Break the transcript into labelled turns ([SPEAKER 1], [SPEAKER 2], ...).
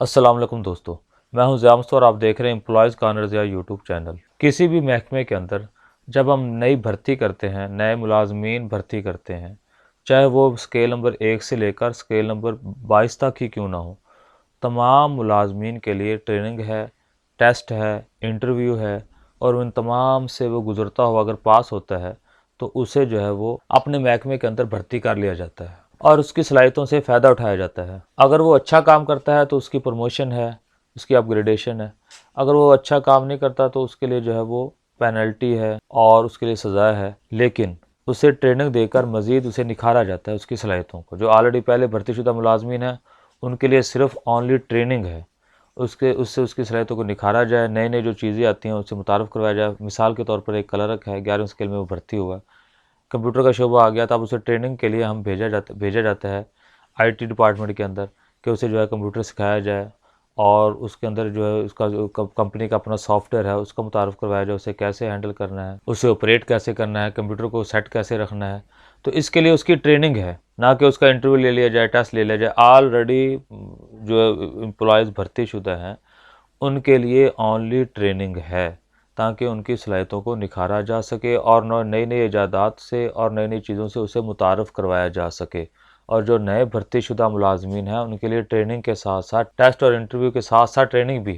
[SPEAKER 1] अस्सलाम वालेकुम दोस्तों, मैं हूं ज़िया मुस्तफ़ा और आप देख रहे हैं employees corner Zia YouTube channel. किसी भी महकमे के अंदर जब हम नई भर्ती करते हैं, नए मुलाजमीन भर्ती करते हैं, चाहे वो स्केल नंबर 1 से लेकर स्केल नंबर 22 तक ही क्यों ना हो, तमाम मुलाजमीन के लिए ट्रेनिंग है, टेस्ट है, इंटरव्यू है और उन तमाम से वो गुज़रता हुआ अगर पास होता है तो उसे जो है वो अपने महकमे के अंदर भर्ती कर लिया जाता है और उसकी सलाहियतों से फ़ायदा उठाया जाता है। अगर वो अच्छा काम करता है तो उसकी प्रमोशन है, उसकी अपग्रेडेशन है। अगर वो अच्छा काम नहीं करता तो उसके लिए जो है वो पेनल्टी है और उसके लिए सज़ा है। लेकिन उसे ट्रेनिंग देकर मज़ीद उसे निखारा जाता है उसकी सलाहियतों को। जो ऑलरेडी पहले भर्तीशुदा मुलाजमीन हैं उनके लिए सिर्फ़ ओनली ट्रेनिंग है। उससे उसकी सलाहियतों को निखारा जाए, नई-नई जो चीज़ें आती हैं उससे मुतारफ़ करवाया जाए। मिसाल के तौर पर एक क्लर्क है, 11वीं स्केल में वो भर्ती हुआ है। कंप्यूटर का शोबा आ गया, तब उसे ट्रेनिंग के लिए हम भेजा जाता है आईटी डिपार्टमेंट के अंदर कि उसे जो है कंप्यूटर सिखाया जाए और उसके अंदर जो है उसका जो कंपनी का अपना सॉफ्टवेयर है उसका मुतारफ़ करवाया जाए, उसे कैसे हैंडल करना है, उसे ऑपरेट कैसे करना है, कंप्यूटर को सेट कैसे रखना है। तो इसके लिए उसकी ट्रेनिंग है, ना कि उसका इंटरव्यू ले लिया जाए, टेस्ट ले लिया जाए। ऑलरेडी जो एम्प्लॉयज़ भर्तीशुदा हैं उनके लिए ओनली ट्रेनिंग है ताकि उनकी सलाहियतों को निखारा जा सके और नई नई ईजादात से और नई नई चीज़ों से उसे मुतारफ़ करवाया जा सके। और जो नए भर्तीशुदा मुलाजमीन हैं उनके लिए ट्रेनिंग के साथ साथ टेस्ट और इंटरव्यू के साथ साथ ट्रेनिंग भी है।